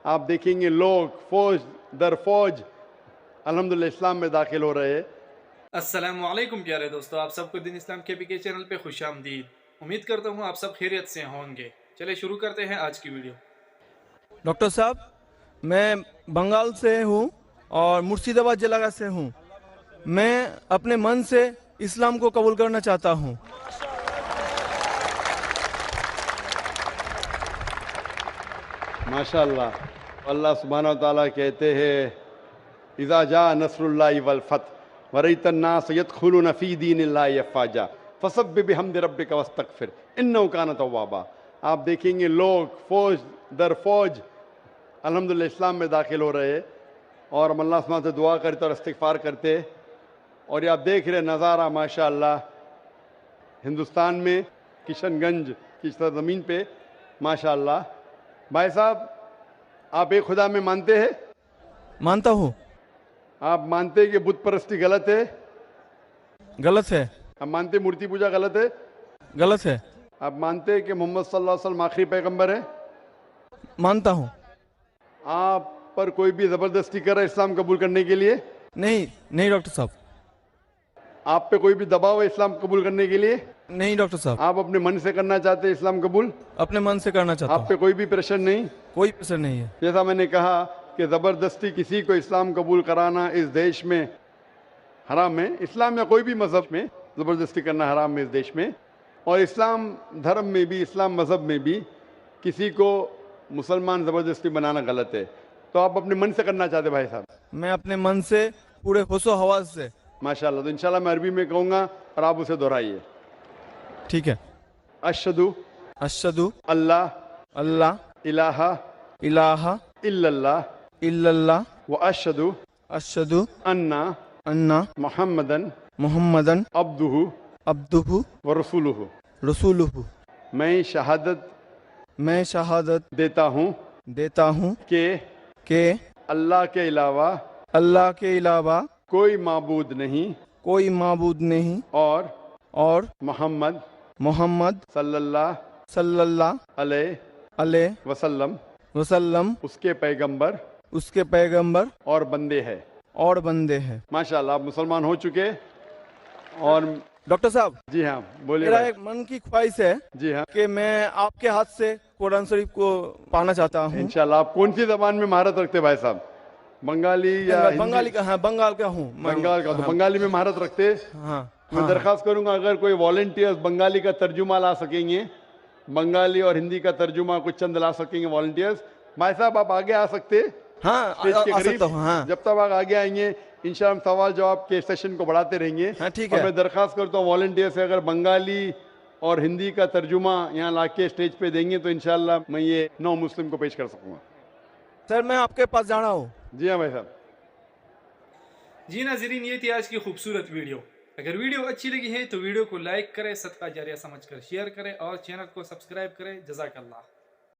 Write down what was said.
آپ دیکھیں گے لوگ فوج در فوج الحمدللہ اسلام میں داخل ہو رہے ہیں۔ السلام علیکم پیارے دوستو، آپ سب کو دین اسلام کے پی کے چینل پہ خوش آمدید۔ امید کرتا ہوں آپ سب خیریت سے ہوں گے۔ چلے شروع کرتے ہیں آج کی ویڈیو۔ ڈاکٹر صاحب، میں بنگال سے ہوں اور مرشید آباد ضلع سے ہوں۔ میں اپنے من سے اسلام کو قبول کرنا چاہتا ہوں۔ ماشاءاللہ، اللہ سبحانہ و تعالیٰ کہتے ہیں اذا جاء نصر اللہ والفتح ورأیت الناس يدخلون فی دین اللہ افواجا فسبح بحمد ربک واستغفر انہ کان توابا۔ آپ دیکھیں گے لوگ فوج در فوج الحمدللہ اسلام میں داخل ہو رہے ہیں، اور ہم اللہ سبحانہ سے دعا کرتے اور استغفار کرتے۔ اور یہ آپ دیکھ رہے نظارہ ماشاءاللہ ہندوستان میں کشن گنج کی سرزمین پہ ماشاءاللہ۔ بھائی صاحب، آپ ایک خدا میں مانتے ہیں؟ مانتا ہوں۔ آپ مانتے ہیں کہ بت پرستی غلط ہے؟ غلط ہے۔ آپ مانتے ہیں مورتی پوجا غلط ہے؟ غلط ہے۔ آپ مانتے ہیں کہ محمد صلی اللہ علیہ وسلم آخری پیغمبر ہے؟ مانتا ہوں۔ آپ پر کوئی بھی زبردستی کر رہا ہے اسلام قبول کرنے کے لیے؟ نہیں ڈاکٹر صاحب۔ آپ پہ کوئی بھی دباؤ ہے اسلام قبول کرنے کے لیے؟ نہیں ڈاکٹر صاحب، آپ اپنے من سے کرنا چاہتے ہیں اسلام قبول؟ اپنے من سے کرنا چاہتا آپ پہ ہوں۔ کوئی بھی پریشر نہیں؟ کوئی پسر نہیں ہے۔ جیسا میں نے کہا کہ زبردستی کسی کو اسلام قبول کرانا اس دیش میں حرام ہے، اسلام یا کوئی بھی مذہب میں زبردستی کرنا حرام ہے اس دیش میں، اور اسلام دھرم میں بھی، اسلام مذہب میں بھی کسی کو مسلمان زبردستی بنانا غلط ہے۔ تو آپ اپنے من سے کرنا چاہتے بھائی صاحب؟ میں اپنے من سے پورے ہوش و حواس سے۔ ماشاءاللہ، تو انشاءاللہ میں عربی میں کہوں گا اور آپ اسے دہرائیے۔ ٹھیک ہے۔ اشہدو اشہدو اللہ اللہ الہ الہ الا اللہ الا اللہ و اشہدو اشہدو انا ان محمدن محمدن عبدہ عبدہ ورسولہ۔ رسولہ۔ میں شہادت دیتا ہوں کہ اللہ کے علاوہ اللہ کے علاوہ کوئی معبود نہیں کوئی معبود نہیں اور محمد صلی اللہ صلی اللہ علیہ علیہ وسلم وسلم اس کے پیغمبر اس کے پیغمبر اور بندے ہیں۔ ماشاءاللہ، آپ مسلمان ہو چکے۔ اور ڈاکٹر صاحب، جی ہاں بولیے میرا بھائی۔ ایک من کی خواہش ہے جی ہاں، کہ میں آپ کے ہاتھ سے قرآن شریف کو پانا چاہتا ہوں۔ انشاءاللہ۔ آپ کون سی زبان میں مہارت رکھتے بھائی صاحب؟ بنگالی یا ہندی؟ بنگالی کا، ہاں بنگال کا ہوں۔ بنگال کا، تو بنگالی میں مہارت رکھتے؟ ہاں۔ میں درخواست کروں گا اگر کوئی والنٹیئرز بنگالی کا ترجمہ لا سکیں گے، بنگالی اور ہندی کا ترجمہ کچھ چند لا سکیں گے والنٹیئرز۔ بھائی صاحب، آپ آگے آ سکتے ہاں، اسٹیج کے آ قریب؟ سکتا ہوں۔ ہاں جب تک آپ آگے آئیں گے انشاءاللہ ہم سوال جواب کے سیشن کو بڑھاتے رہیں گے۔ ہاں، ٹھیک اور ہے۔ میں درخواست کرتا ہوں والنٹیئر سے اگر بنگالی اور ہندی کا ترجمہ یہاں لا کے اسٹیج پہ دیں گے تو انشاءاللہ میں یہ نو مسلم کو پیش کر سکوں گا۔ سر، میں آپ کے پاس جانا ہوں۔ جی ہاں بھائی صاحب۔ جی ناظرین، یہ تھی آج کی خوبصورت ویڈیو۔ اگر ویڈیو اچھی لگی ہے تو ویڈیو کو لائک کریں، صدقہ جاریہ سمجھ کر شیئر کریں اور چینل کو سبسکرائب کریں۔ جزاک اللہ۔